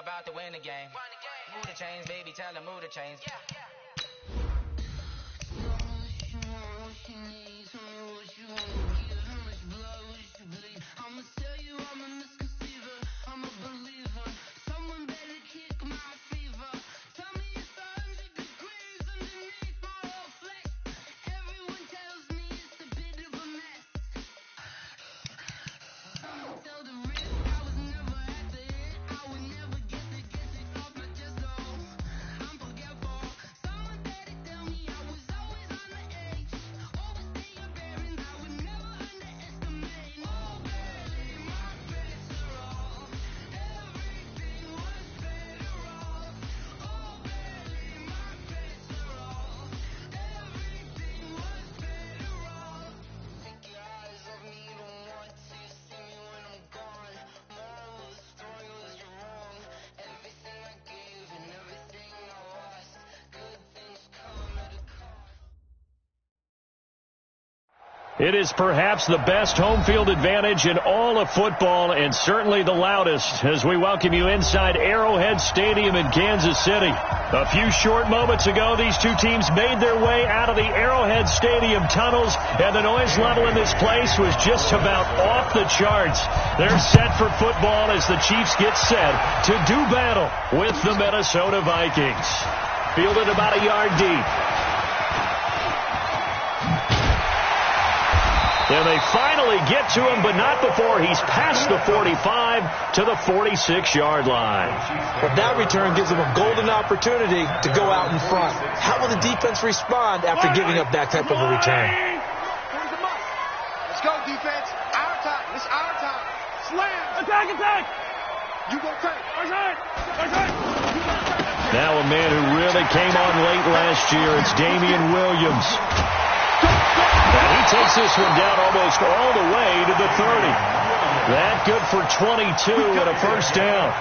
about to win the game. Move the chains, baby, tell them move the chains. It is perhaps the best home field advantage in all of football, and certainly the loudest, as we welcome you inside Arrowhead Stadium in Kansas City. A few short moments ago, these two teams made their way out of the Arrowhead Stadium tunnels, and the noise level in this place was just about off the charts. They're set for football as the Chiefs get set to do battle with the Minnesota Vikings. Fielded about a yard deep. And they finally get to him, but not before he's past the 45 to the 46-yard line. Well, that return gives them a golden opportunity to go out in front. How will the defense respond after giving up that type of a return? Let's go, defense. Our time. It's our time. Slam. Attack, attack. You go take. Now a man who really came on late last year, it's Damian Williams. And he takes this one down almost all the way to the 30. That good for 22 and a first down.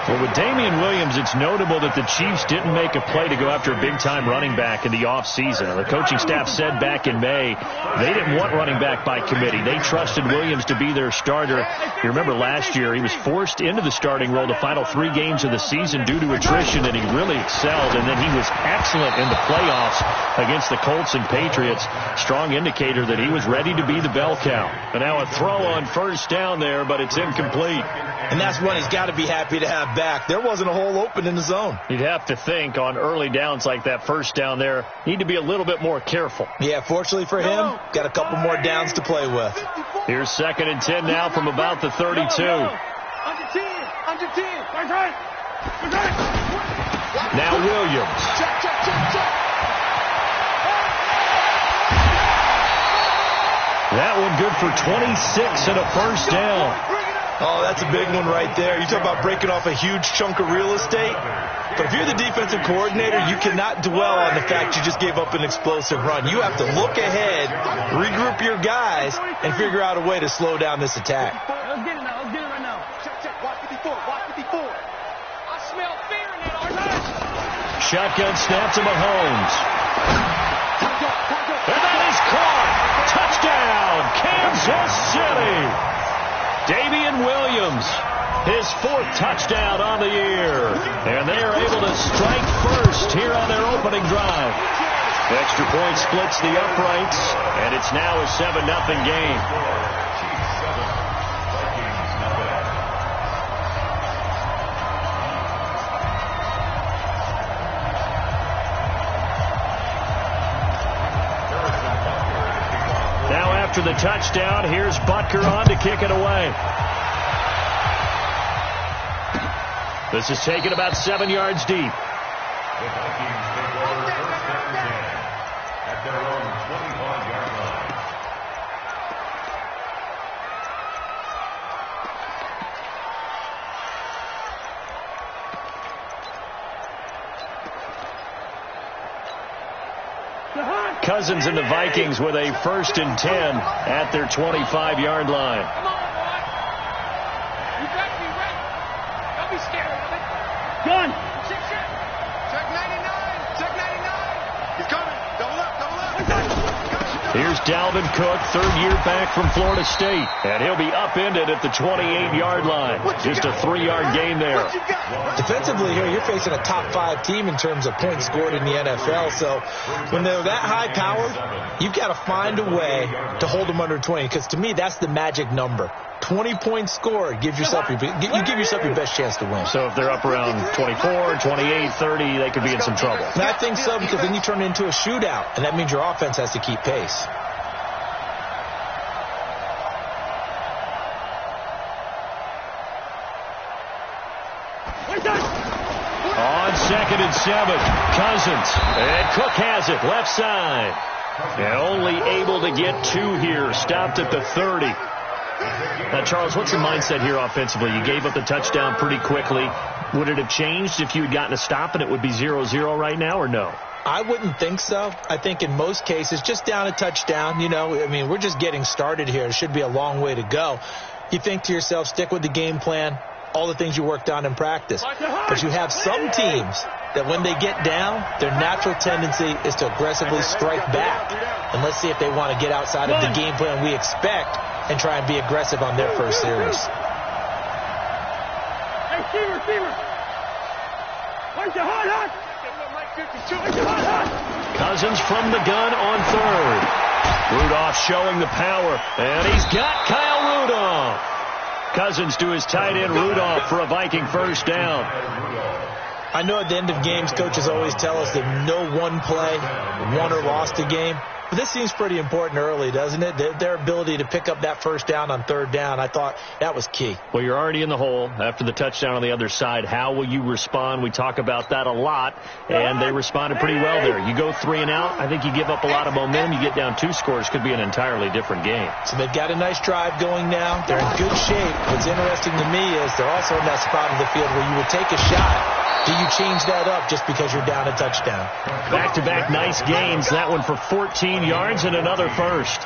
Well, with Damian Williams, it's notable that the Chiefs didn't make a play to go after a big-time running back in the offseason. The coaching staff said back in May they didn't want running back by committee. They trusted Williams to be their starter. You remember last year he was forced into the starting role the final 3 games of the season due to attrition, and he really excelled. And then he was excellent in the playoffs against the Colts and Patriots. Strong indicator that he was ready to be the bell cow. And now a throw on first down there, but it's incomplete. And that's one he's got to be happy to have back. There wasn't a hole open in the zone. You'd have to think on early downs like that first down there, need to be a little bit more careful. Yeah, fortunately for him, got a couple more downs to play with. Here's 2nd and 10 now from about the 32. Under 10. Right. Now Williams. Check. That one good for 26 and a first down. Oh, that's a big one right there. You talk about breaking off a huge chunk of real estate. But if you're the defensive coordinator, you cannot dwell on the fact you just gave up an explosive run. You have to look ahead, regroup your guys, and figure out a way to slow down this attack. Let's get it right now. Check. Watch 54. I smell fear in that arm. Shotgun snap to Mahomes. And that is caught. Touchdown, Kansas City. Damian Williams, his 4th touchdown on the year. And they are able to strike first here on their opening drive. Extra point splits the uprights, and it's now a 7-0 game. Now after the touchdown, here's Butker on to kick it away. This is taken about 7 yards deep. The Vikings take over first down and 10 at their own 25-yard line. Cousins and the Vikings with a 1st and 10 at their 25-yard line. Come on, boy. You got to be ready. Don't be scared of it. Gun. Check. Check 99. He's coming. Double up. Here's Dalvin Cook, third year back from Florida State. And he'll be upended at the 28-yard line. Just a 3-yard gain there. Defensively here, you're facing a top 5 team in terms of points scored in the NFL. So when they're that high powered, you've got to find a way to hold them under 20. Because to me, that's the magic number. 20 points scored. You give yourself your best chance to win. So if they're up around 24, 28, 30, they could be in some trouble. And I think so, because then you turn it into a shootout, and that means your offense has to keep pace. On 2nd and 7, Cousins. And Cook has it, left side. And only able to get 2 here. Stopped at the 30. Now, Charles, what's the mindset here offensively? You gave up the touchdown pretty quickly. Would it have changed if you had gotten a stop and it would be 0-0 right now, or no? I wouldn't think so. I think in most cases, just down a touchdown, we're just getting started here. It should be a long way to go. You think to yourself, stick with the game plan, all the things you worked on in practice. But you have some teams that when they get down, their natural tendency is to aggressively strike back. And let's see if they want to get outside of the game plan we expect and try and be aggressive on their first series. Hey, receiver. Where's your hot? Cousins from the gun on 3rd. Rudolph showing the power. And he's got Kyle Rudolph. Cousins to his tight end Rudolph for a Viking first down. I know at the end of games, coaches always tell us that no one play won or lost a game. But this seems pretty important early, doesn't it? Their ability to pick up that first down on 3rd down, I thought that was key. Well, you're already in the hole after the touchdown on the other side. How will you respond? We talk about that a lot, and they responded pretty well there. You go 3 and out, I think you give up a lot of momentum. You get down 2 scores, could be an entirely different game. So they've got a nice drive going now. They're in good shape. What's interesting to me is they're also in that spot of the field where you would take a shot. Do you change that up just because you're down a touchdown? Back-to-back nice gains. That one for 14 yards and another first.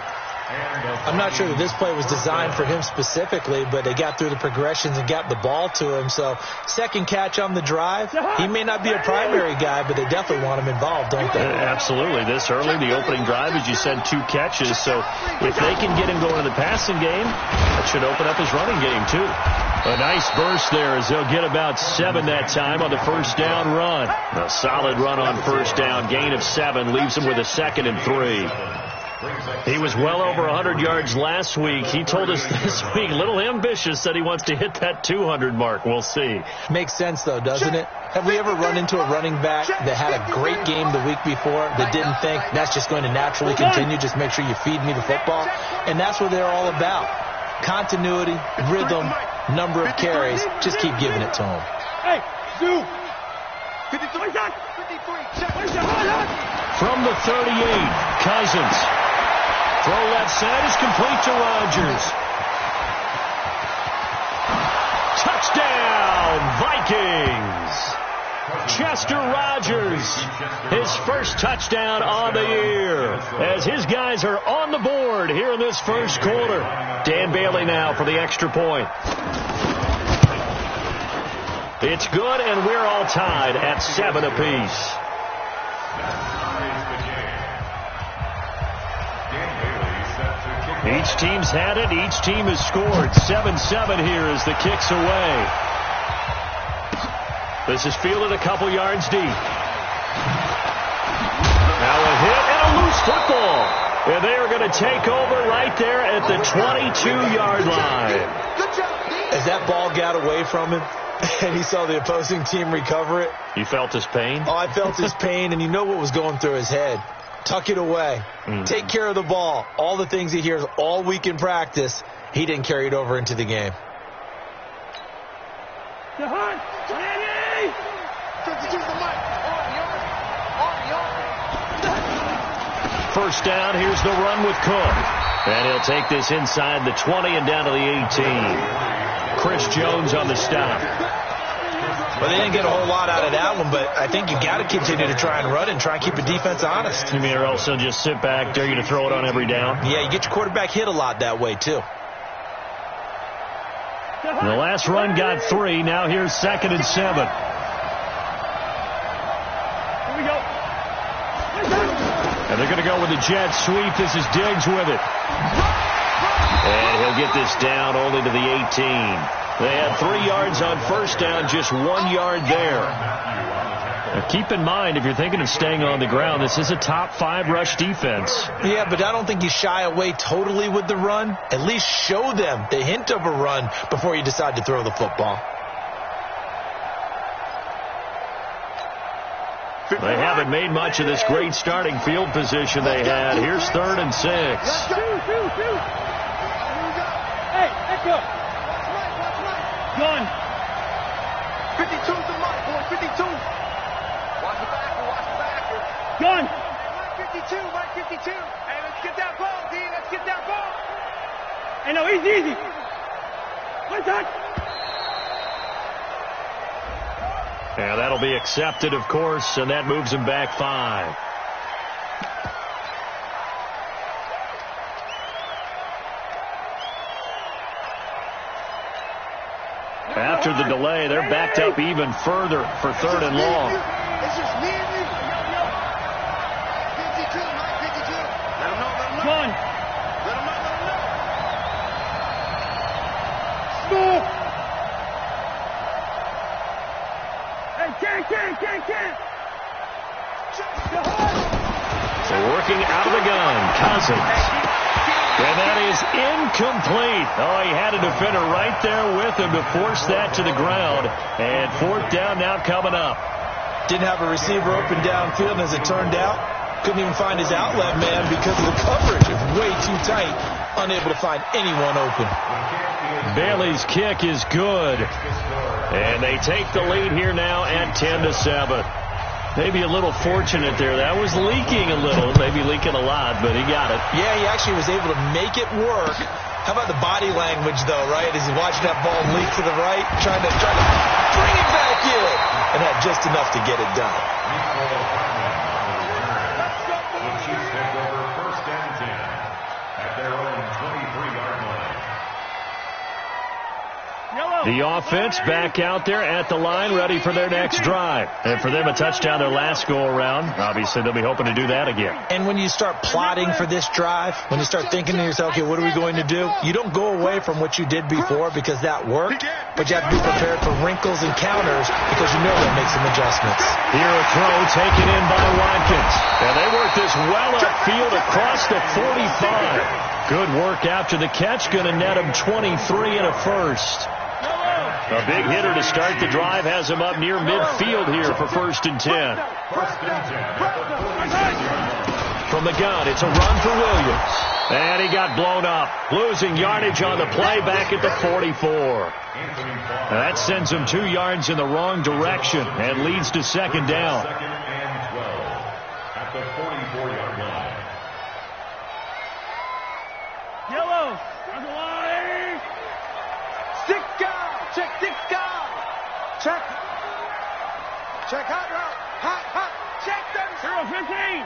I'm not sure that this play was designed for him specifically, but they got through the progressions and got the ball to him. So second catch on the drive. He may not be a primary guy, but they definitely want him involved, don't they? Absolutely. This early, the opening drive, as you said, 2 catches. So if they can get him going in the passing game, that should open up his running game too. A nice burst there as they'll get about 7 that time on the first down run. A solid run on first down. Gain of 7 leaves him with a 2nd and 3. He was well over 100 yards last week. He told us this week, a little ambitious, said he wants to hit that 200 mark. We'll see. Makes sense, though, doesn't it? Have we ever run into a running back that had a great game the week before that didn't think that's just going to naturally continue? Just make sure you feed me the football. And that's what they're all about. Continuity, rhythm, number of carries. Just keep giving it to them. Hey, Zoo. 53. From the 38, Cousins. Throw left side is complete to Rodgers. Touchdown, Vikings. Chester Rogers, his first touchdown on the year, as his guys are on the board here in this first quarter. Dan Bailey now for the extra point. It's good, and we're all tied at 7 apiece. Each team's had it. Each team has scored. 7-7 here as the kick's away. This is fielded a couple yards deep. Now a hit and a loose football. And they are going to take over right there at the 22-yard line. As that ball got away from him and he saw the opposing team recover it. You felt his pain? Oh, I felt his pain, and you know what was going through his head. Tuck it away. Take care of the ball. All the things he hears all week in practice, he didn't carry it over into the game. First down, here's the run with Cook. And he'll take this inside the 20 and down to the 18. Chris Jones on the stop. Well, they didn't get a whole lot out of that one, but I think you got to continue to try and run and try and keep the defense honest. You mean, or else they'll just sit back, dare you to throw it on every down? Yeah, you get your quarterback hit a lot that way, too. The last run got 3. Now here's 2nd and 7. Here we go. And they're going to go with the jet sweep. This is Diggs with it. And he'll get this down only to the 18. They had 3 yards on first down, just 1 yard there. Now keep in mind, if you're thinking of staying on the ground, this is a top 5 rush defense. Yeah, but I don't think you shy away totally with the run. At least show them the hint of a run before you decide to throw the football. They haven't made much of this great starting field position they had. Here's 3rd and 6. Let's go. Hey, Ditka. Watch right. Gun. 52's the mark, boy. 52. Watch the backer. Gun. Right 52. Hey, let's get that ball, D. Let's get that ball. Hey, no, easy. One touch. Yeah, that'll be accepted, of course, and that moves him back 5. After the delay, they're backed up even further for 3rd and long. It's just me and you. 52, Mike, 52. Let him know. Gun. Let him know. Stop. Hey, can't. So working out of the gun, Cousins. And that is incomplete. Oh, he had a defender right there with him to force that to the ground. And 4th down now coming up. Didn't have a receiver open downfield, and as it turned out, couldn't even find his outlet man because of the coverage. It's way too tight. Unable to find anyone open. Bailey's kick is good. And they take the lead here now at 10-7. Maybe a little fortunate there. That was leaking a little, maybe leaking a lot, but he got it. Yeah, he actually was able to make it work. How about the body language, though, right? As he's watching that ball leak to the right, trying to bring it back in, and had just enough to get it done. The Chiefs take over 1st and 10 at their own 23-yard line. The offense back out there at the line, ready for their next drive. And for them, a touchdown their last go-around. Obviously, they'll be hoping to do that again. And when you start plotting for this drive, when you start thinking to yourself, okay, what are we going to do? You don't go away from what you did before because that worked, but you have to be prepared for wrinkles and counters because you know they'll make some adjustments. Here a throw taken in by Watkins. And they work this well upfield across the 45. Good work after the catch. Going to net him 23 and a first. A big hitter to start the drive has him up near midfield here for 1st and 10. 1st and 10 at the 46-yard line. From the gun, it's a run for Williams. And he got blown up, losing yardage on the play back at the 44. That sends him 2 yards in the wrong direction and leads to 2nd down. 2nd and 12 at the 44-yard line. Yellow. On the line. Ditka. Check Ditka. Check hot route. Hot. Check 0-15.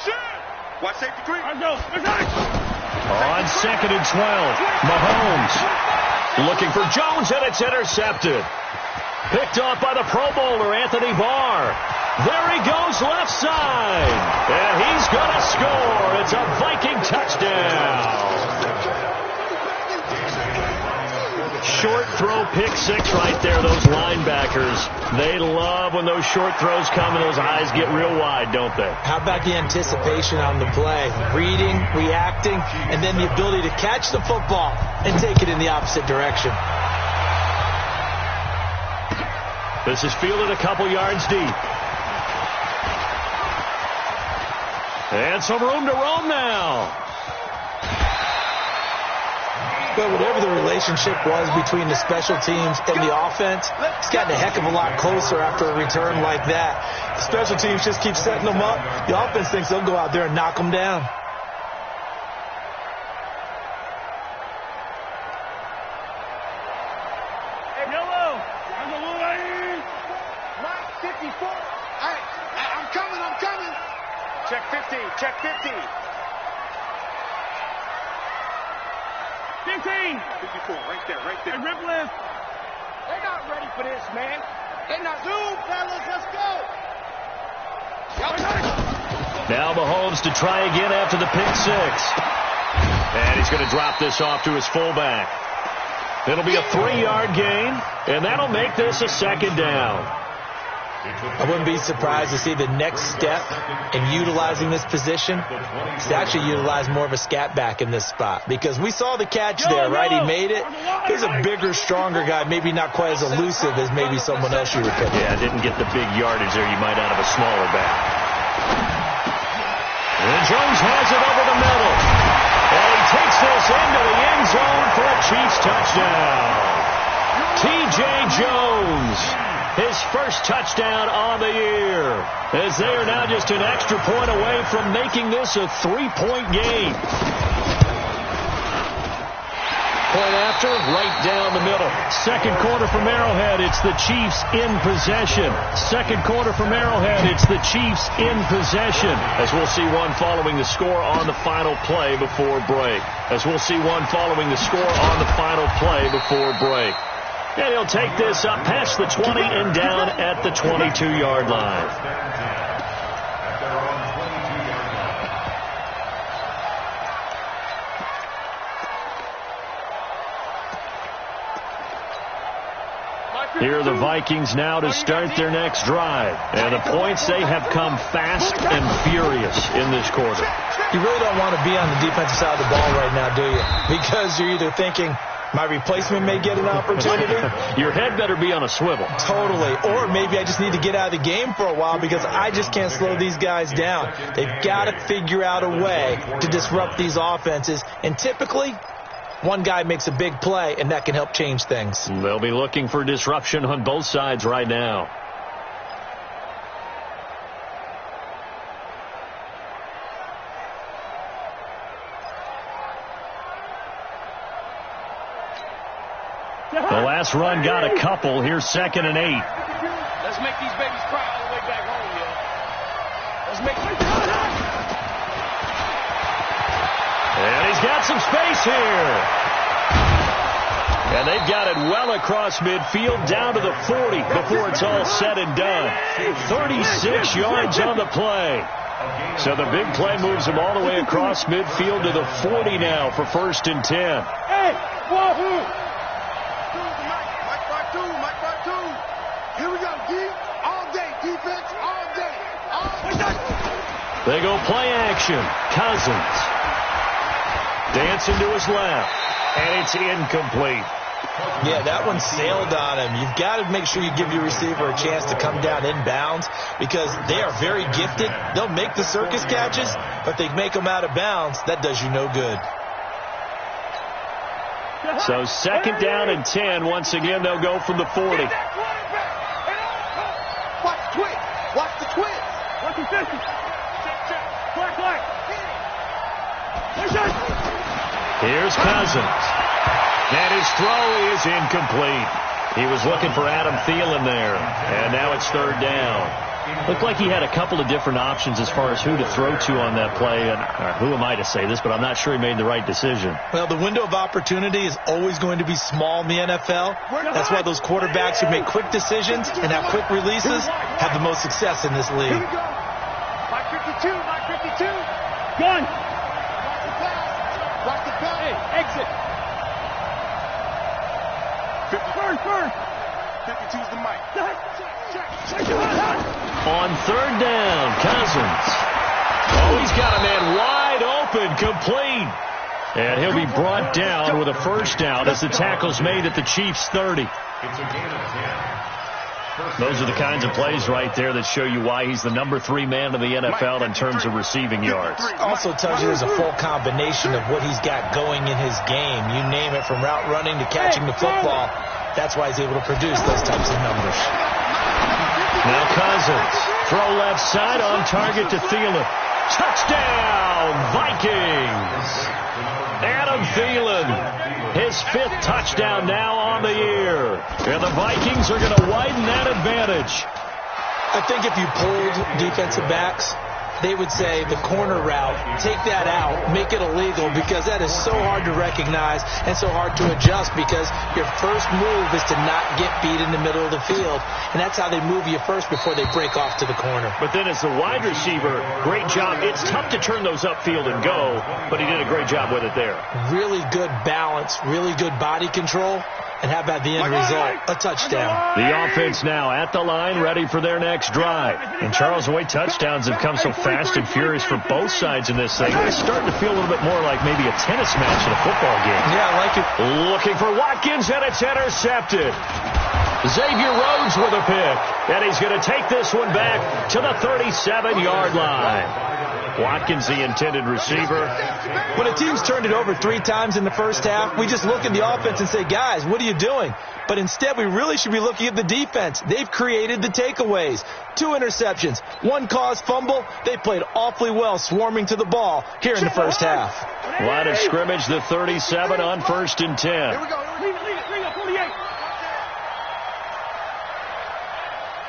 Shoot. Watch safety green. Let's go. On 2nd and 12, Mahomes looking for Jones, and it's intercepted. Picked off by the Pro Bowler, Anthony Barr. There he goes left side. And he's going to score. It's a Viking touchdown. Short throw, pick 6 right there, those linebackers. They love when those short throws come and those eyes get real wide, don't they? How about the anticipation on the play? Reading, reacting, and then the ability to catch the football and take it in the opposite direction. This is fielded a couple yards deep. And some room to roam now. But whatever the relationship was between the special teams and the offense, it's gotten a heck of a lot closer after a return like that. The special teams just keep setting them up. The offense thinks they'll go out there and knock them down. Yellow. On the line. Mike 54. Hey, I'm coming. Check 50. 15. 54, right there. And rip lift. They're not ready for this, man. They're not. Zoom, fellas, let's go. Now Mahomes to try again after the pick six. And he's going to drop this off to his fullback. It'll be a 3-yard gain, and that'll make this a second down. I wouldn't be surprised to see the next step in utilizing this position is to actually utilize more of a scat back in this spot. Because we saw the catch there, right? He made it. He's a bigger, stronger guy, maybe not quite as elusive as maybe someone else you would pick. Yeah, didn't get the big yardage there you might out of a smaller back. And Jones has it over the middle. And he takes this into the end zone for a Chiefs touchdown. T.J. Jones, his first touchdown on the year, as they are now just an extra point away from making this a 3-point game. Point after, right down the middle. Second quarter from Arrowhead, it's the Chiefs in possession. Second quarter from Arrowhead, it's the Chiefs in possession. As we'll see one following the score on the final play before break. As we'll see one following the score on the final play before break. And he'll take this up past the 20 and down at the 22-yard line. Here are the Vikings now to start their next drive. And the points, they have come fast and furious in this quarter. You really don't want to be on the defensive side of the ball right now, do you? Because you're either thinking, my replacement may get an opportunity. Your head better be on a swivel. Totally. Or maybe I just need to get out of the game for a while because I just can't slow these guys down. They've got to figure out a way to disrupt these offenses. And typically, one guy makes a big play, and that can help change things. They'll be looking for disruption on both sides right now. The last run got a couple. Here's 2nd and 8. Let's make these babies cry all the way back home, yeah. Let's make them cry. And he's got some space here. And they've got it well across midfield down to the 40 before it's all said and done. 36 yards on the play. So the big play moves them all the way across midfield to the 40 now for 1st and 10. Hey, wahoo! Here we go, D. All day, defense, all day. All day. They go play action. Cousins. Dancing to his left. And it's incomplete. Yeah, that one sailed on him. You've got to make sure you give your receiver a chance to come down inbounds because they are very gifted. They'll make the circus catches, but they make them out of bounds. That does you no good. So 2nd down and 10. Once again, they'll go from the 40. Watch the twist. Watch the twist. Watch the 50. Black. Here's Cousins. And his throw is incomplete. He was looking for Adam Thielen there. And now it's 3rd down. Looked like he had a couple of different options as far as who to throw to on that play. And who am I to say this, but I'm not sure he made the right decision. Well, the window of opportunity is always going to be small in the NFL. That's why those quarterbacks who make quick decisions and have quick releases have the most success in this league. Here we go. Mike 52, Mike 52. Gun. Watch the pass. Hey, exit. First. 52's the mic. On 3rd down, Cousins. Oh, he's got a man wide open, complete. And he'll be brought down with a 1st down as the tackle's made at the Chiefs' 30. It's a gain of 10. Those are the kinds of plays right there that show you why he's the number 3 man in the NFL in terms of receiving yards. Also tells you there's a full combination of what he's got going in his game. You name it, from route running to catching the football. That's why he's able to produce those types of numbers. Now Cousins. Throw left side on target to Thielen. Touchdown, Vikings. Adam Thielen. His 5th touchdown now on the year. And the Vikings are going to widen that advantage. I think if you pulled defensive backs they would say the corner route, take that out, make it illegal, because that is so hard to recognize and so hard to adjust, because your first move is to not get beat in the middle of the field, and that's how they move you first before they break off to the corner. But then as the wide receiver, great job. It's tough to turn those upfield and go, but he did a great job with it there. Really good balance, really good body control, and how about the end result? A touchdown. The offense now at the line, ready for their next drive. And Charles, the way touchdowns have come so fast and furious for both sides in this thing, it's starting to feel a little bit more like maybe a tennis match in a football game. Yeah, I like it. Looking for Watkins, and it's intercepted. Xavier Rhodes with a pick, and he's going to take this one back to the 37-yard line. Watkins, the intended receiver. When a team's turned it over 3 times in the first half, we just look at the offense and say, guys, what are you doing? But instead, we really should be looking at the defense. They've created the takeaways. 2 interceptions, 1 caused fumble. They played awfully well swarming to the ball here in the first half. Line of scrimmage, the 37 on 1st and 10. Here we go. Lead it, 48.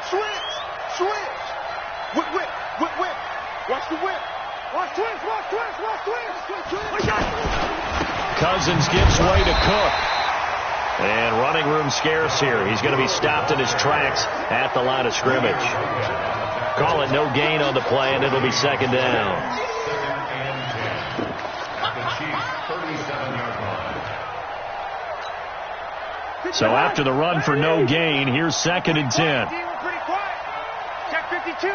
Switch. Whip. Watch the whip. Watch twins. Cousins gives way to Cook. And running room scarce here. He's going to be stopped in his tracks at the line of scrimmage. Call it no gain on the play, and it'll be 2nd down. So after the run for no gain, here's 2nd and 10. Pretty quiet. Check 52.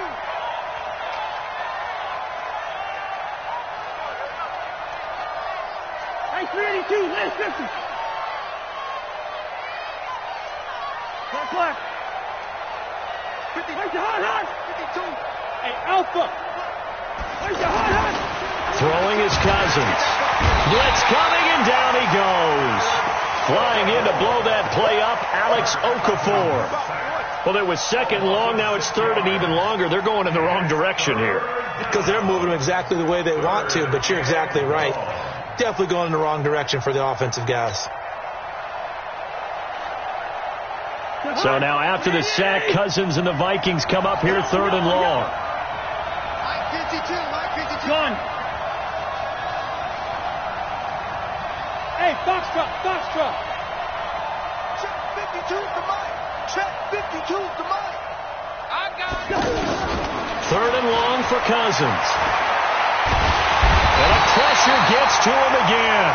Hey, 382, last 50. Left. 50. Where's your hot? 52. Hey, Alpha. Where's your hot? Throwing his Cousins. Blitz coming, and down he goes. Flying in to blow that play up, Alex Okafor. Well, it was 2nd long, now it's 3rd and even longer. They're going in the wrong direction here. Because they're moving them exactly the way they want to, but you're exactly right. Definitely going in the wrong direction for the offensive guys. So now after the sack, Cousins and the Vikings come up here 3rd and long. Mike 52. Gun. Hey, Foxtrot. Check 52 to Mike. Check 52 to Mike. I got it. 3rd and long for Cousins. And the pressure gets to him again.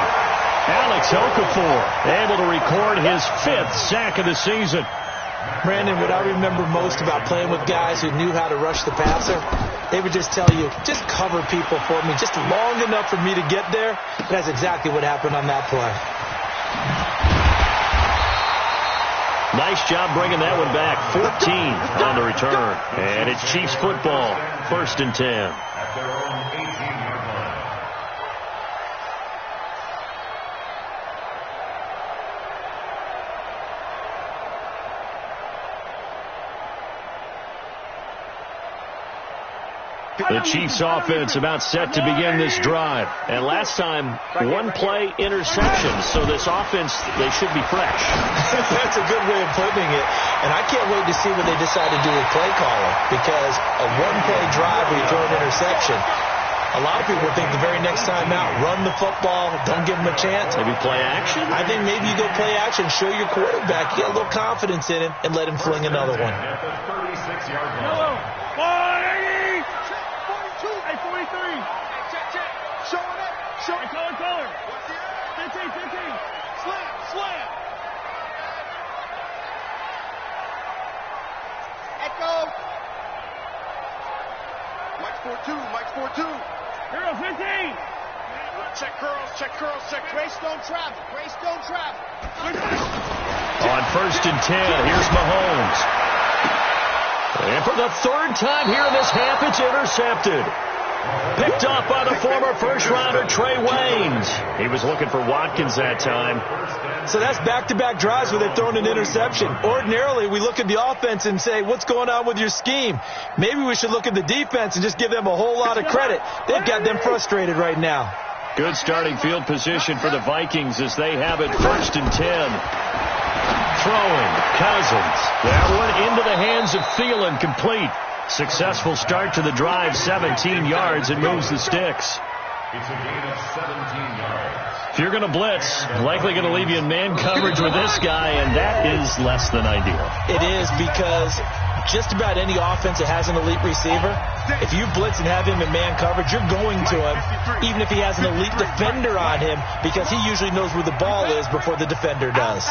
Alex Okafor able to record his 5th sack of the season. Brandon, what I remember most about playing with guys who knew how to rush the passer, they would just tell you, just cover people for me, just long enough for me to get there. And that's exactly what happened on that play. Nice job bringing that one back. 14 on the return. And it's Chiefs football. 1st and 10. At their own 18-yard line. The Chiefs offense about set to begin this drive. And last time, 1 play interception. So this offense, they should be fresh. That's a good way of putting it. And I can't wait to see what they decide to do with play calling. Because a 1-play drive where you throw an interception, a lot of people think the very next time out, run the football, don't give them a chance. Maybe play action? I think maybe you go play action, show your quarterback, get a little confidence in him, and let him fling another one. At the 36-yard line. 43. Check. Showing up. Hey, color. What's the 15. Slam. Echo. Mike's 4-2. Hero 15. Check curls. Grace don't travel. On 1st and 10, here's Mahomes. And for the 3rd time here in this half, it's intercepted. Picked off by the former first-rounder Trey Waynes. He was looking for Watkins that time. So that's back-to-back drives where they've thrown an interception. Ordinarily, we look at the offense and say, what's going on with your scheme? Maybe we should look at the defense and just give them a whole lot of credit. They've got them frustrated right now. Good starting field position for the Vikings as they have it 1st and 10. Throwing, Cousins. That one into the hands of Thielen, complete. Successful start to the drive, 17 yards, and moves the sticks. It's a gain of 17 yards. If you're going to blitz, likely going to leave you in man coverage with this guy, and that is less than ideal. It is, because just about any offense that has an elite receiver, if you blitz and have him in man coverage, you're going to him, even if he has an elite defender on him, because he usually knows where the ball is before the defender does.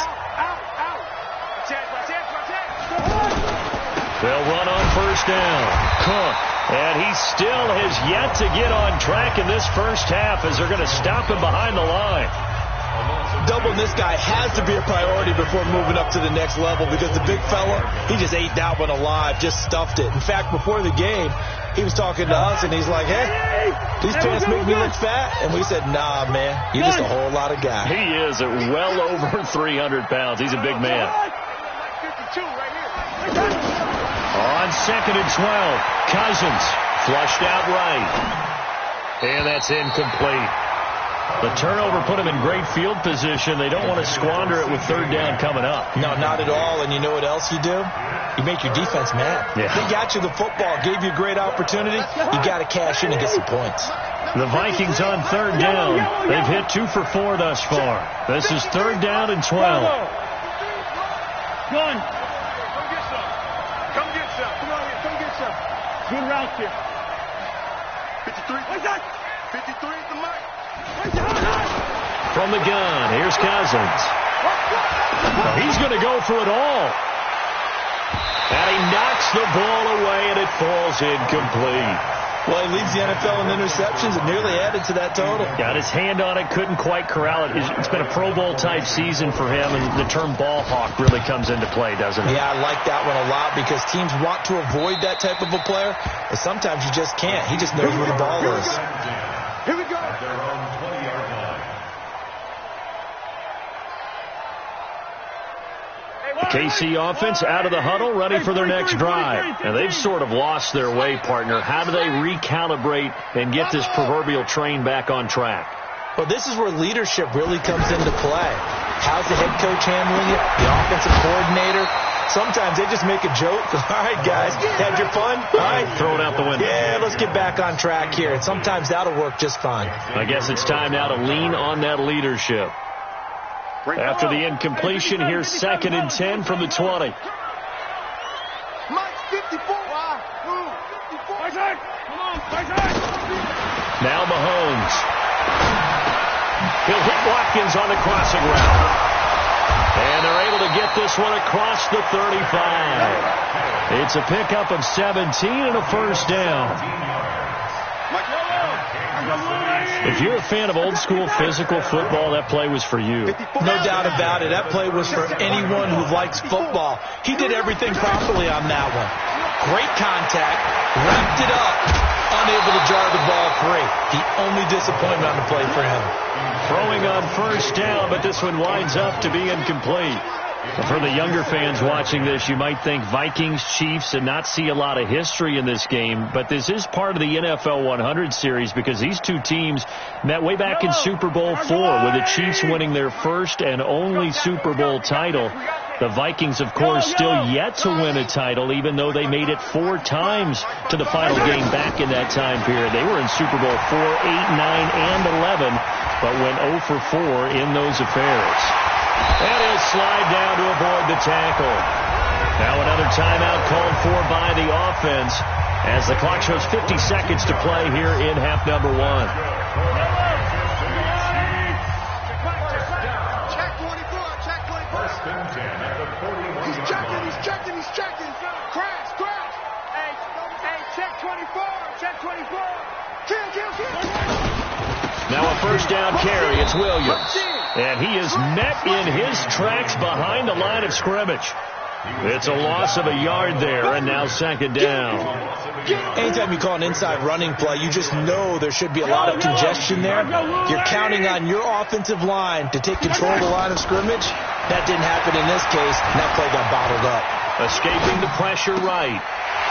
They'll run on first down. Cook. And he still has yet to get on track in this first half as they're going to stop him behind the line. Doubling this guy has to be a priority before moving up to the next level, because the big fella, he just ate that one alive, just stuffed it. In fact, before the game, he was talking to us, and he's like, hey, these pants make me look fat. And we said, nah, man, you're just a whole lot of guy. He is at well over 300 pounds. He's a big man. On 2nd and 12, Cousins flushed out right. And that's incomplete. The turnover put him in great field position. They don't want to squander it with third down coming up. No, not at all. And you know what else you do? You make your defense mad. Yeah. They got you the football, gave you a great opportunity. You got to cash in and get some points. The Vikings on third down. They've hit 2 for 4 thus far. This is 3rd down and 12. Gun. Come get some. Come on here. Come get some. Good route here. 53. What's that? 53 is the mic. From the gun, here's Cousins. He's going to go for it all. And he knocks the ball away, and it falls incomplete. Well, he leads the NFL in interceptions and nearly added to that total. Got his hand on it, couldn't quite corral it. It's been a Pro Bowl-type season for him, and the term ball hawk really comes into play, doesn't it? Yeah, I like that one a lot, because teams want to avoid that type of a player, but sometimes you just can't. He just knows where the ball is. Here we go. At their own 20-yard line. KC offense out of the huddle, ready for their next drive. And they've sort of lost their way, partner. How do they recalibrate and get this proverbial train back on track? Well, this is where leadership really comes into play. How's the head coach handling it? The offensive coordinator? Sometimes they just make a joke. All right, guys, had your fun? All right, throw it out the window. Yeah, let's get back on track here. And sometimes that'll work just fine. I guess it's time now to lean on that leadership. After the incompletion, here's 2nd and 10 from the 20. Mike, 54. Now Mahomes. He'll hit Watkins on the crossing route. And they're able to get this one across the 35. It's a pickup of 17 and a first down. If you're a fan of old-school physical football, that play was for you. No doubt about it. That play was for anyone who likes football. He did everything properly on that one. Great contact, wrapped it up, unable to jar the ball free. The only disappointment on the play for him. Throwing on first down, but this one winds up to be incomplete. For the younger fans watching this, you might think Vikings, Chiefs, and not see a lot of history in this game. But this is part of the NFL 100 series, because these two teams met way back in Super Bowl IV, with the Chiefs winning their first and only Super Bowl title. The Vikings, of course, still yet to win a title, even though they made it 4 times to the final game back in that time period. They were in Super Bowl 4, 8, 9, and 11, but went 0 for 4 in those affairs. And he'll slide down to avoid the tackle. Now another timeout called for by the offense, as the clock shows 50 seconds to play here in half number 1. Check 24. Check 24. First and 10 at the 41. He's checking. Crash. Hey, check 24. Check 24. Kill. Now a first down carry. It's Williams. And he is met in his tracks behind the line of scrimmage. It's a loss of a yard there, and now 2nd down. Anytime you call an inside running play, you just know there should be a lot of congestion there. You're counting on your offensive line to take control of the line of scrimmage. That didn't happen in this case, and that play got bottled up. Escaping the pressure right.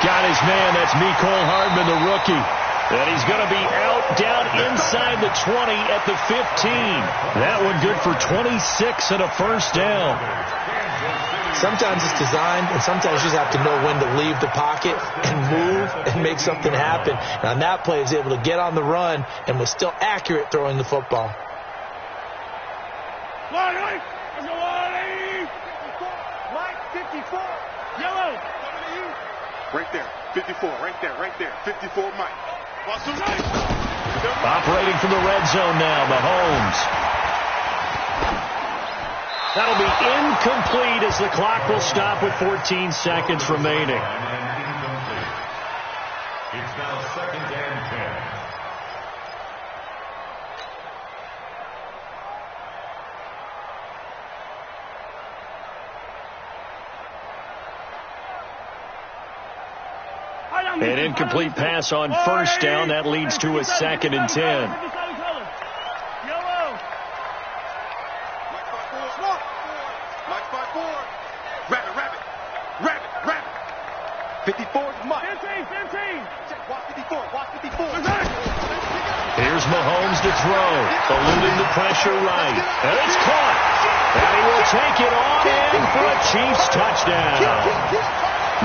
Got his man. That's Mecole Hardman, the rookie. And he's going to be out down inside the 20 at the 15. That one good for 26 and a first down. Sometimes it's designed, and sometimes you just have to know when to leave the pocket and move and make something happen. And on that play, he was able to get on the run and was still accurate throwing the football. Mike 54. Yellow. Right there. 54. Right there. 54, Mike. Operating from the red zone now, Mahomes. That'll be incomplete as the clock will stop with 14 seconds remaining. It's now 2nd and 10. An incomplete pass on first down. That leads to a 2nd and 10. Yellow. Mike 54. Rabbit. 54 is Mike. 15. Watch 54. Here's Mahomes to throw. Eluding the pressure right. And it's caught. And he will take it on in for a Chiefs touchdown.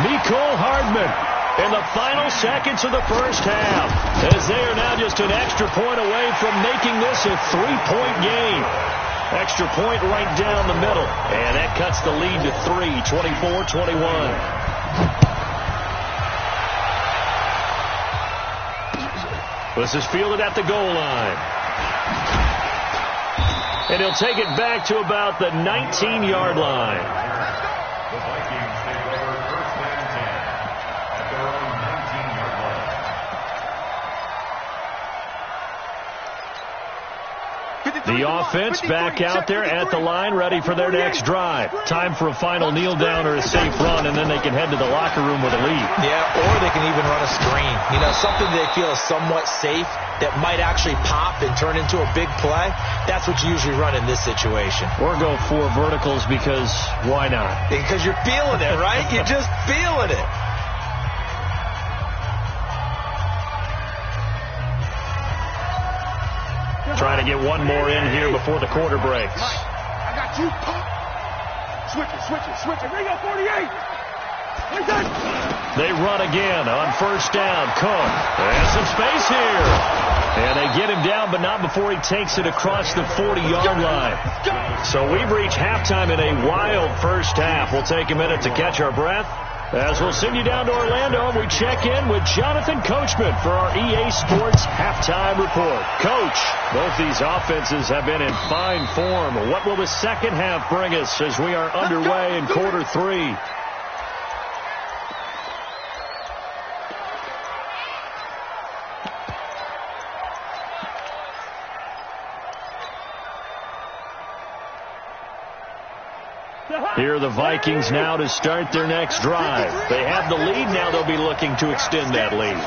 Mecole Hardman in the final seconds of the first half, as they are now just an extra point away from making this a 3-point game. Extra point right down the middle, and that cuts the lead to 3, 24-21. This is fielded at the goal line. And he'll take it back to about the 19-yard line. The Vikings take over 1st and 10 at their own 19-yard line. The offense back out there at the line, ready for their next drive. Time for a final kneel down or a safe run, and then they can head to the locker room with a lead. Yeah, or they can even run a screen. You know, something they feel is somewhat safe that might actually pop and turn into a big play. That's what you usually run in this situation. Or go 4 verticals because why not? Because you're feeling it, right? You're just feeling it. Trying to get one more in here before the quarter breaks. Mike, I got you. Switch it. Bring up 48. They run again on first down. Cook. There's some space here. And they get him down, but not before he takes it across the 40-yard line. So we've reached halftime in a wild first half. We'll take a minute to catch our breath, as we'll send you down to Orlando and we check in with Jonathan Coachman for our EA Sports Halftime Report. Coach, both these offenses have been in fine form. What will the second half bring us as we are underway in quarter 3? Here are the Vikings now to start their next drive. They have the lead. Now they'll be looking to extend that lead.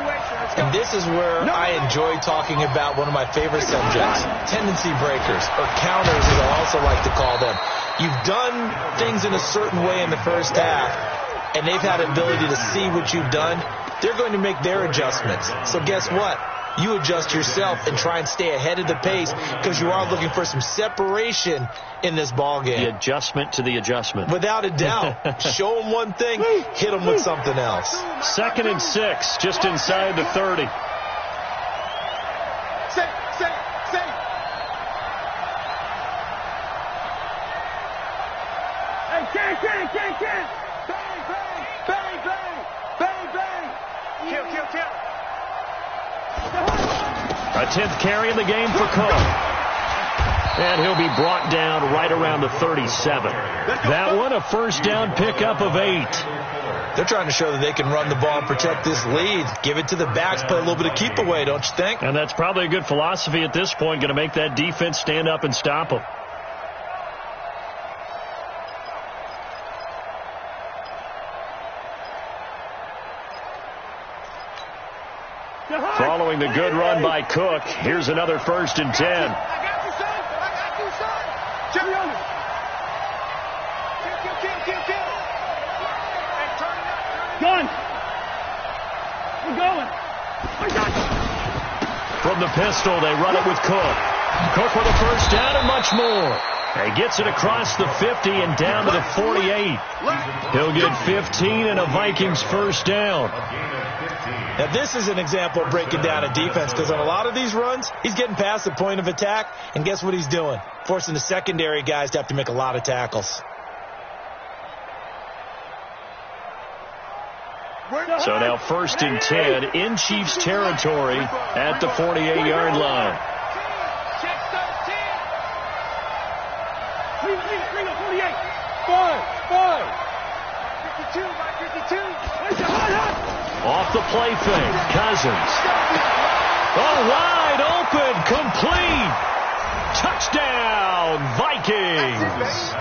And this is where I enjoy talking about one of my favorite subjects, tendency breakers, or counters as I also like to call them. You've done things in a certain way in the first half, and they've had the ability to see what you've done. They're going to make their adjustments. So guess what? You adjust yourself and try and stay ahead of the pace because you are looking for some separation in this ball game. The adjustment to the adjustment. Without a doubt. Show them one thing, hit them with something else. 2nd and 6, just inside the 30. Say. Hey, can't. Bang. Kill. A 10th carry in the game for Cook. And he'll be brought down right around the 37. That one, a first down pickup of 8. They're trying to show that they can run the ball and protect this lead. Give it to the backs, play a little bit of keep away, don't you think? And that's probably a good philosophy at this point, going to make that defense stand up and stop them. Following the good run by Cook, here's another 1st and 10. I got you, son. Jimmy on it. Kill. Hey, turn it up. Gun. We're going. From the pistol, they run it with Cook. Cook with a first down and much more. He gets it across the 50 and down to the 48. He'll get 15 and a Vikings first down. Now, this is an example of breaking down a defense, because on a lot of these runs, he's getting past the point of attack, and guess what he's doing? Forcing the secondary guys to have to make a lot of tackles. So now 1st and 10 in Chiefs territory at the 48-yard line. Check 13. 48. 5. 52 by 52. Off the play fake, Cousins. Oh, wide open, complete. Touchdown, Vikings.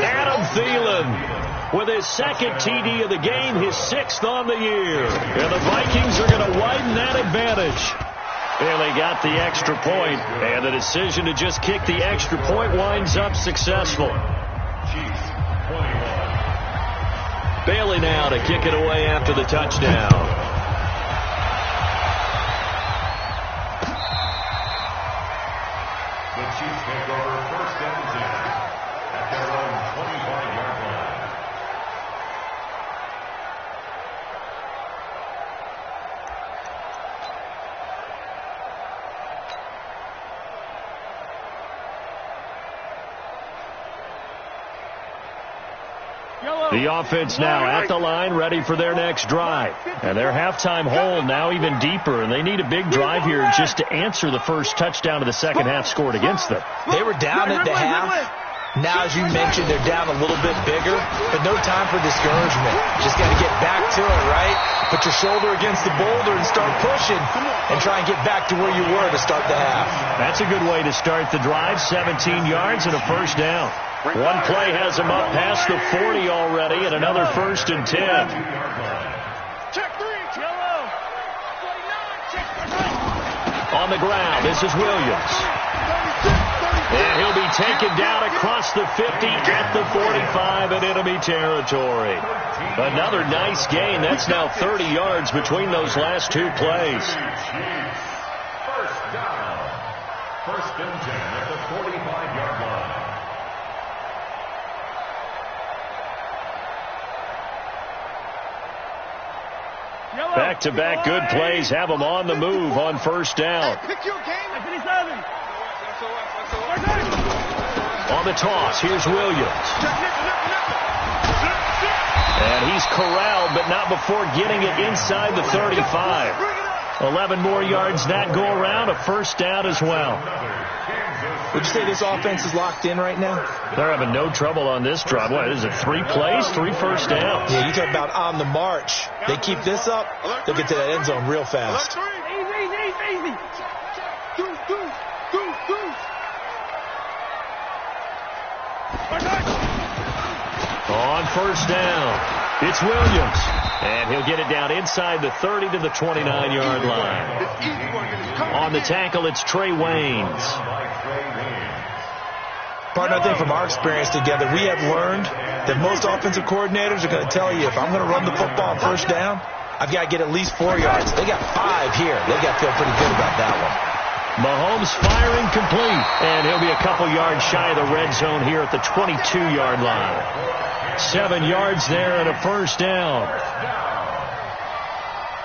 Adam Thielen with his 2nd TD of the game, his 6th on the year. And the Vikings are going to widen that advantage. And they got the extra point, and the decision to just kick the extra point winds up successful. Bailey now to kick it away after the touchdown. The Chiefs take over 1st and 10 at their own 25-yard line. The offense now at the line, ready for their next drive. And their halftime hole now even deeper, and they need a big drive here just to answer the first touchdown of the second half scored against them. They were down at the half. Now, as you mentioned, they're down a little bit bigger, but no time for discouragement. Just got to get back to it, right? Put your shoulder against the boulder and start pushing and try and get back to where you were to start the half. That's a good way to start the drive, 17 yards and a first down. One play has him up past the 40 already, and another 1st and 10. Check 3. Yellow. 49. Check 3. On the ground, this is Williams. And he'll be taken down across the 50 at the 45 in enemy territory. Another nice gain. That's now 30 yards between those last 2 plays. First down. 1st and 10 at the 45-yard line. Back-to-back good plays have them on the move on 1st down. On the toss, here's Williams. And he's corralled, but not before getting it inside the 35. 11 more yards that go around, a first down as well. Would you say this offense is locked in right now? They're having no trouble on this drive. What is it, 3 plays, 3 first downs? Yeah, you talk about on the march. They keep this up, they'll get to that end zone real fast. Easy. On first down, it's Williams. And he'll get it down inside the 30 to the 29-yard line. On the tackle, it's Trey Waynes. Partner, I think from our experience together, we have learned that most offensive coordinators are going to tell you, if I'm going to run the football on first down, I've got to get at least 4 yards. They got 5 here. They got to feel pretty good about that one. Mahomes firing complete, and he'll be a couple yards shy of the red zone here at the 22-yard line. 7 yards there and a first down.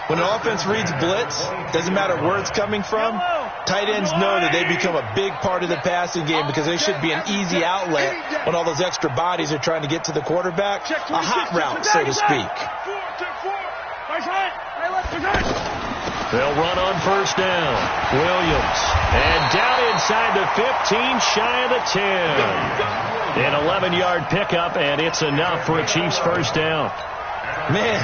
When an offense reads blitz, doesn't matter where it's coming from, tight ends know that they become a big part of the passing game because they should be an easy outlet when all those extra bodies are trying to get to the quarterback. A hot route, so to speak. They'll run on first down. Williams. And down inside the 15, shy of the 10. An 11-yard pickup, and it's enough for a Chiefs first down. Man,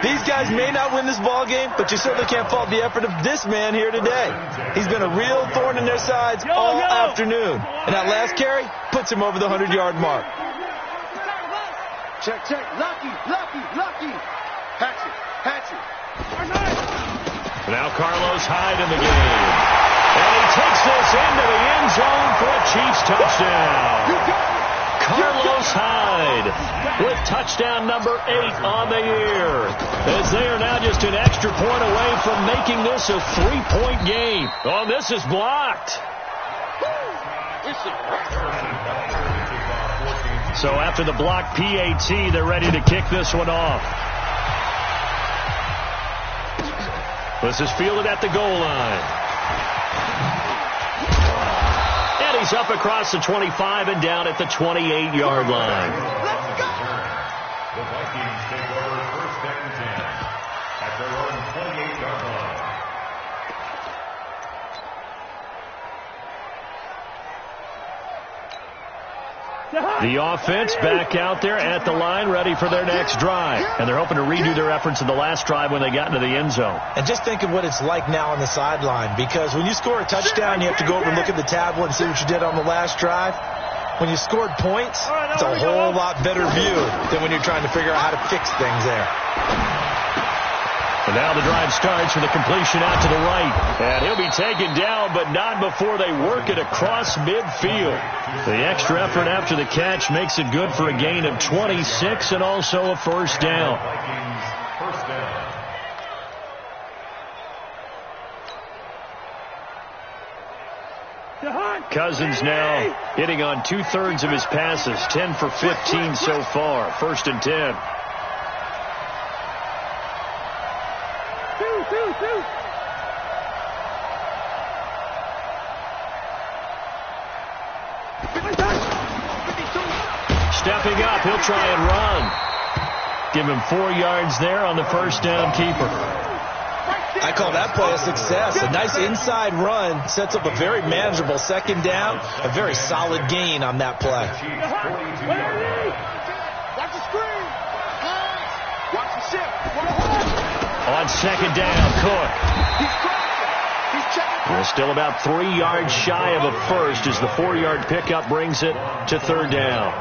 these guys may not win this ball game, but you certainly can't fault the effort of this man here today. He's been a real thorn in their sides all afternoon. And that last carry puts him over the 100-yard mark. Check. Lucky. Hatchet. Now Carlos Hyde in the game. And he takes this into the end zone for a Chiefs touchdown. Carlos Hyde with touchdown number 8 on the year. As they are now just an extra point away from making this a 3-point game. Oh, this is blocked. So after the block PAT, they're ready to kick this one off. This is fielded at the goal line. And he's up across the 25 and down at the 28-yard line. Let's go! The Vikings take over 1st and 10 at their own 28-yard line. The offense back out there at the line, ready for their next drive. And they're hoping to redo their efforts in the last drive when they got into the end zone. And just think of what it's like now on the sideline, because when you score a touchdown, you have to go over and look at the tablet and see what you did on the last drive. When you scored points, it's a whole lot better view than when you're trying to figure out how to fix things there. And now the drive starts with a completion out to the right. And he'll be taken down, but not before they work it across midfield. The extra effort after the catch makes it good for a gain of 26 and also a first down. Vikings first down. Cousins now hitting on 2/3 of his passes, 10 for 15 so far. 1st and 10. Stepping up, he'll try and run. Give him 4 yards there on the first down keeper. I call that play a success. A nice inside run sets up a very manageable 2nd down. A very solid gain on that play. Watch the screen. Watch the shift. On 2nd down, Cook. He's crossing. He's checking. We're still about 3 yards shy of a first as the 4-yard pickup brings it to 3rd down.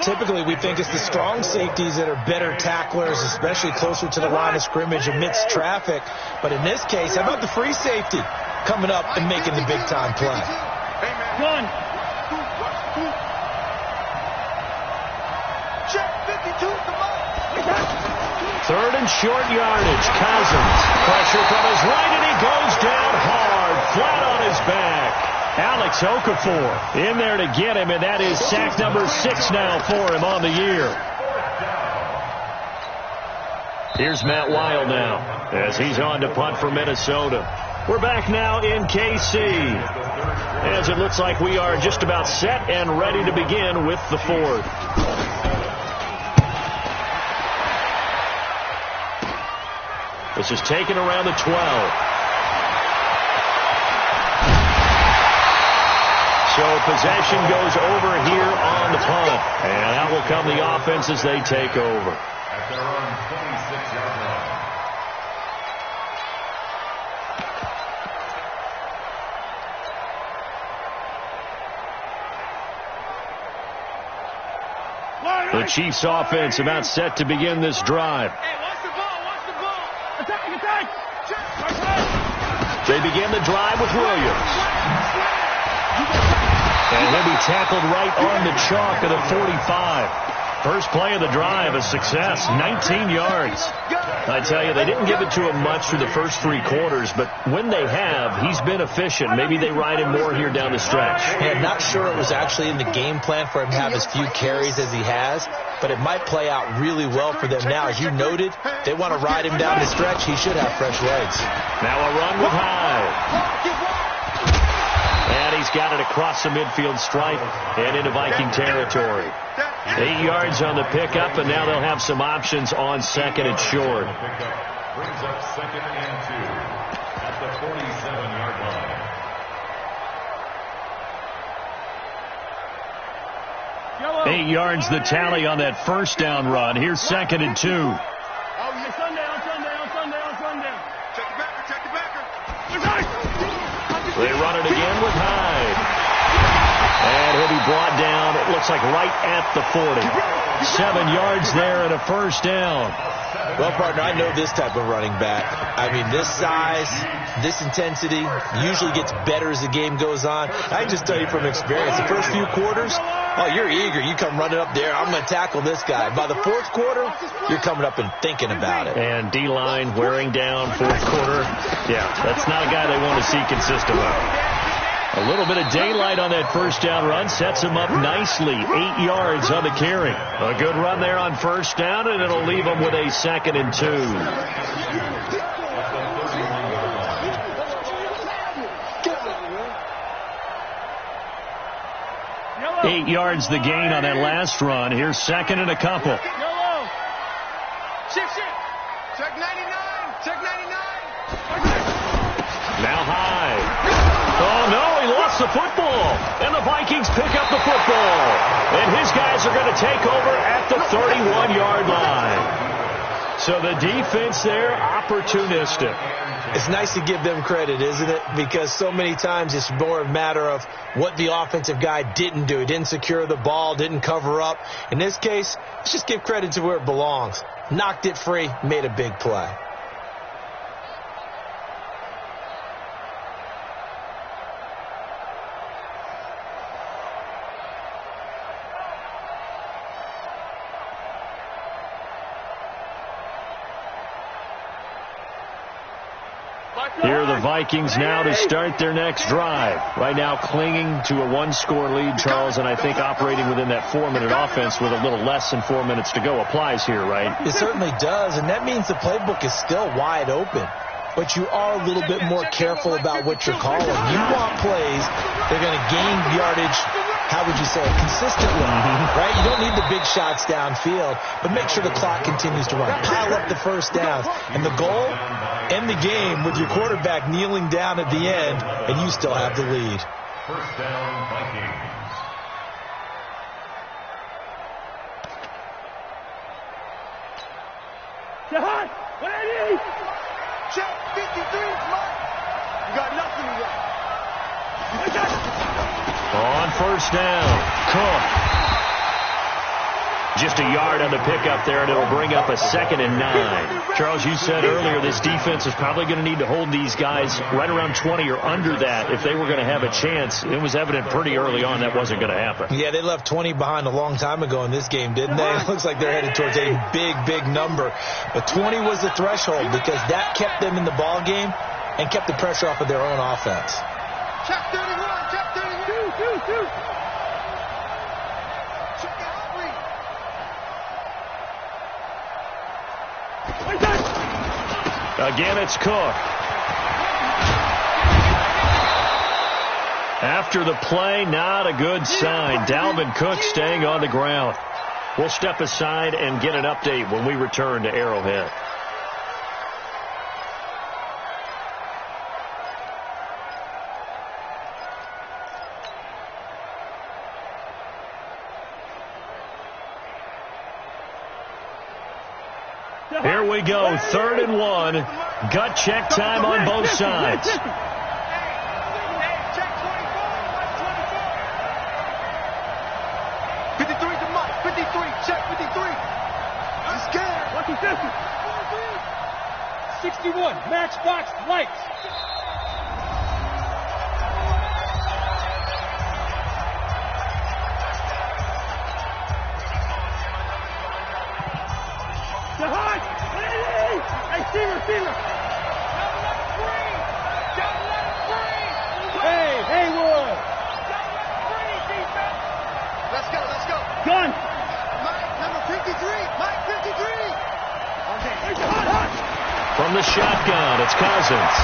Typically, we think it's the strong safeties that are better tacklers, especially closer to the line of scrimmage amidst traffic. But in this case, how about the free safety coming up and making the big-time play? Run. Check 52. Come on. 3rd and short yardage. Cousins. Pressure from his right, and he goes down hard, flat on his back. Alex Okafor in there to get him, and that is sack number 6 now for him on the year. Here's Matt Wild now as he's on to punt for Minnesota. We're back now in KC as it looks like we are just about set and ready to begin with the 4th. This is taken around the 12. So possession goes over here on the punt. And out will come the offense as they take over. At their own 26-yard line. The Chiefs offense about set to begin this drive. Hey, watch the ball. Watch the ball. Attack. They begin the drive with Williams. And he'll be tackled right on the chalk of the 45. First play of the drive, a success, 19 yards. I tell you, they didn't give it to him much through the first 3 quarters, but when they have, he's been efficient. Maybe they ride him more here down the stretch. Hey, I'm not sure it was actually in the game plan for him to have as few carries as he has, but it might play out really well for them now. As you noted, they want to ride him down the stretch. He should have fresh legs. Now a run with Hyde. And he's got it across the midfield stripe and into Viking territory. 8 yards on the pickup, and now they'll have some options on 2nd and short. Brings up 2nd and 2 at the 47-yard line. 8 yards the tally on that first down run. Here's 2nd and 2. Sundown. Check the backer. They run it again with Hyde. And he'll be brought down, it looks like right at the 40. 7 yards there and a first down. Well, partner, I know this type of running back. I mean, this size, this intensity usually gets better as the game goes on. I can just tell you from experience, the first few quarters, oh, you're eager. You come running up there, I'm going to tackle this guy. By the 4th quarter, you're coming up and thinking about it. And D-line wearing down 4th quarter. Yeah, that's not a guy they want to see consistently. A little bit of daylight on that first down run sets him up nicely. 8 yards on the carry. A good run there on first down, and it'll leave him with a 2nd and 2. 8 yards the gain on that last run. Here's 2nd and a couple. Yellow. Shift. Check 99. Check 99. Now high. Oh, no, he lost the football. And the Vikings pick up the football. And his guys are going to take over at the 31-yard line. So the defense there, opportunistic. It's nice to give them credit, isn't it? Because so many times it's more a matter of what the offensive guy didn't do. He didn't secure the ball, didn't cover up. In this case, let's just give credit to where it belongs. Knocked it free, made a big play. Here are the Vikings now to start their next drive. Right now clinging to a 1-score lead, Charles, and I think operating within that 4-minute offense with a little less than 4 minutes to go applies here, right? It certainly does, and that means the playbook is still wide open. But you are a little bit more careful about what you're calling. You want plays that are going to gain yardage, how would you say it, consistently, right? You don't need the big shots downfield, but make sure the clock continues to run. Pile up the first downs. And the goal, end the game with your quarterback kneeling down at the end, and you still have the lead. First down, Vikings. Jahan, 180. Check 53, Mike. You got nothing to do. On first down, Cook. Just a yard on the pickup there, and it'll bring up a 2nd and 9. Charles, you said earlier this defense is probably going to need to hold these guys right around 20 or under that if they were going to have a chance. It was evident pretty early on that wasn't going to happen. Yeah, they left 20 behind a long time ago in this game, didn't they? It looks like they're headed towards a big number. But 20 was the threshold because that kept them in the ball game and kept the pressure off of their own offense. Check 31, check 32. Check it out, read. Again, it's Cook. After the play, not a good sign. Dalvin Cook staying on the ground. We'll step aside and get an update when we return to Arrowhead. Here we go, 3rd and 1. Gut check time on both sides. Check 24, 53 to Mike, 53, check 53. I'm scared. What's the distance? 61, matchbox lights. Jahan, 180. Hey, receiver. Don't let him free. Hey, Haywood. Don't let him free, defense. Let's go. Gun. Mike, number 53. Mike, 53. Okay. From the shotgun, it's Cousins.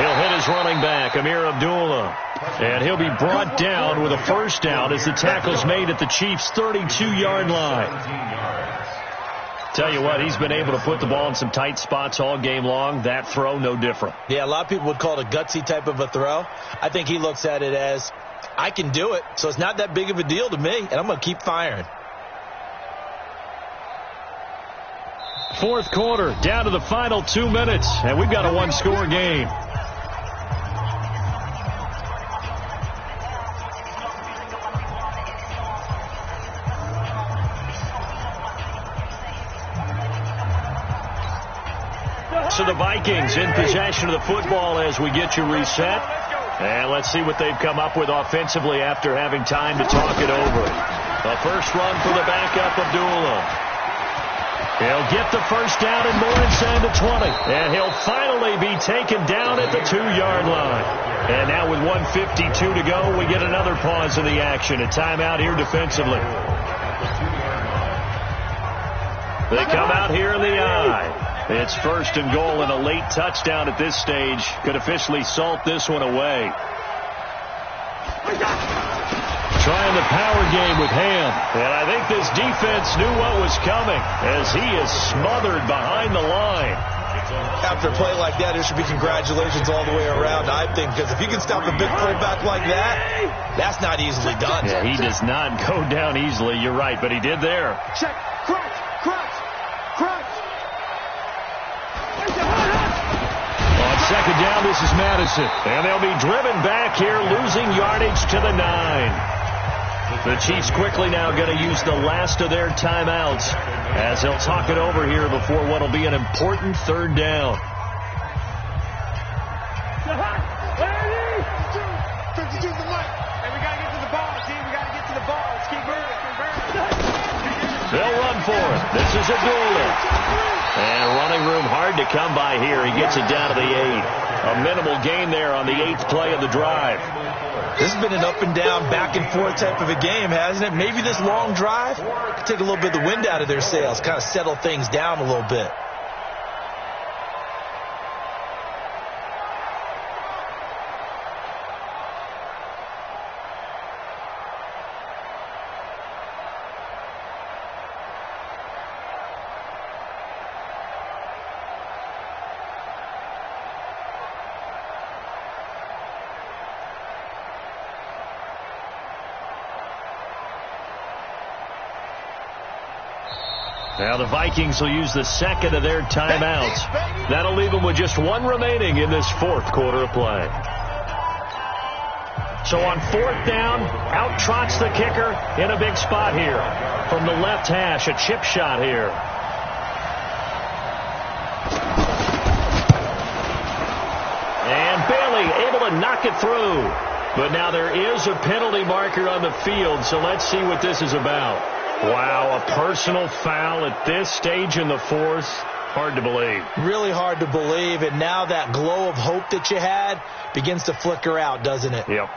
He'll hit his running back, Amir Abdullah. And he'll be brought down with a first down as the tackle's made at the Chiefs' 32-yard line. Tell you what, he's been able to put the ball in some tight spots all game long. That throw, no different. Yeah, a lot of people would call it a gutsy type of a throw. I think he looks at it as, I can do it, so it's not that big of a deal to me, and I'm going to keep firing. Fourth quarter, down to the final 2 minutes, and we've got a 1-score game. So the Vikings in possession of the football as we get you reset. And let's see what they've come up with offensively after having time to talk it over. A first run for the backup, Abdullah. He'll get the first down and more inside the 20. And he'll finally be taken down at the 2-yard line. And now with 1:52 to go, we get another pause in the action. A timeout here defensively. They come out here in the eye. It's 1st and goal, and a late touchdown at this stage could officially salt this one away. Trying the power game with Ham. And I think this defense knew what was coming as he is smothered behind the line. After a play like that, there should be congratulations all the way around, I think, because if you can stop a big fullback like that, that's not easily done. Yeah, he does not go down easily. You're right, but he did there. Check. Crunch. On 2nd down, this is Madison. And they'll be driven back here, losing yardage to the 9. The Chiefs quickly now going to use the last of their timeouts as they'll talk it over here before what will be an important 3rd down. 52 to the mic. Hey, we got to get to the ball, team. We got to get to the ball. Let's keep moving. They'll run for it. This is Abdullah. And running room hard to come by here. He gets it down to the 8. A minimal gain there on the 8th play of the drive. This has been an up and down, back and forth type of a game, hasn't it? Maybe this long drive could take a little bit of the wind out of their sails, kind of settle things down a little bit. Now the Vikings will use the 2nd of their timeouts. That'll leave them with just 1 remaining in this 4th quarter of play. So on 4th down, out trots the kicker in a big spot here. From the left hash, a chip shot here. And Bailey able to knock it through. But now there is a penalty marker on the field, so let's see what this is about. Wow, a personal foul at this stage in the 4th. Hard to believe. Really hard to believe, and now that glow of hope that you had begins to flicker out, doesn't it? Yep.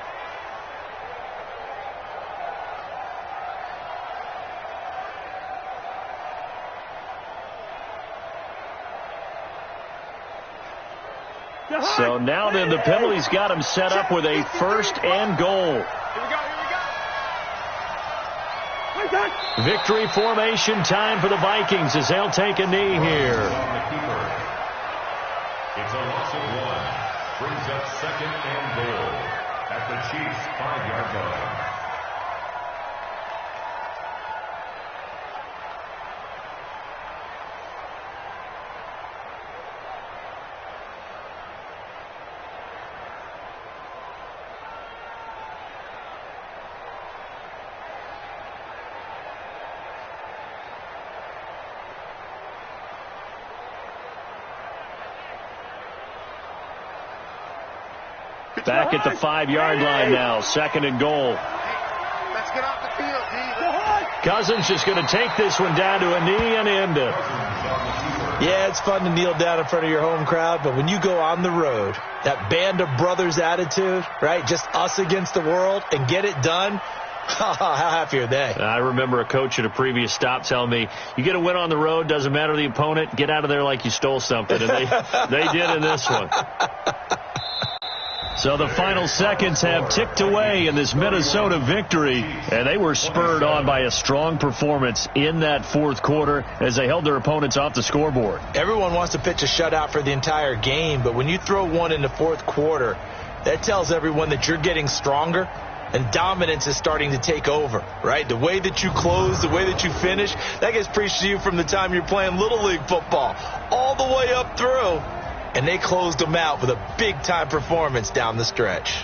So now then the penalty's got him set up with a 1st and goal. Here we go. Victory formation time for the Vikings as they'll take a knee here. It's a loss of 1. Brings up 2nd and goal at the Chiefs' 5-yard line. Back at the 5-yard line now. 2nd and goal. Let's get off the field, Cousins just going to take this one down to a knee and end it. Yeah, it's fun to kneel down in front of your home crowd, but when you go on the road, that band of brothers attitude, right, just us against the world, and get it done, how happy are they? I remember a coach at a previous stop telling me, you get a win on the road, doesn't matter the opponent, get out of there like you stole something. And they did in this one. So the final seconds have ticked away in this Minnesota victory, and they were spurred on by a strong performance in that 4th quarter as they held their opponents off the scoreboard. Everyone wants to pitch a shutout for the entire game, but when you throw one in the 4th quarter, that tells everyone that you're getting stronger and dominance is starting to take over, right? The way that you close, the way that you finish, that gets preached to you from the time you're playing Little League football all the way up through. And they closed them out with a big-time performance down the stretch.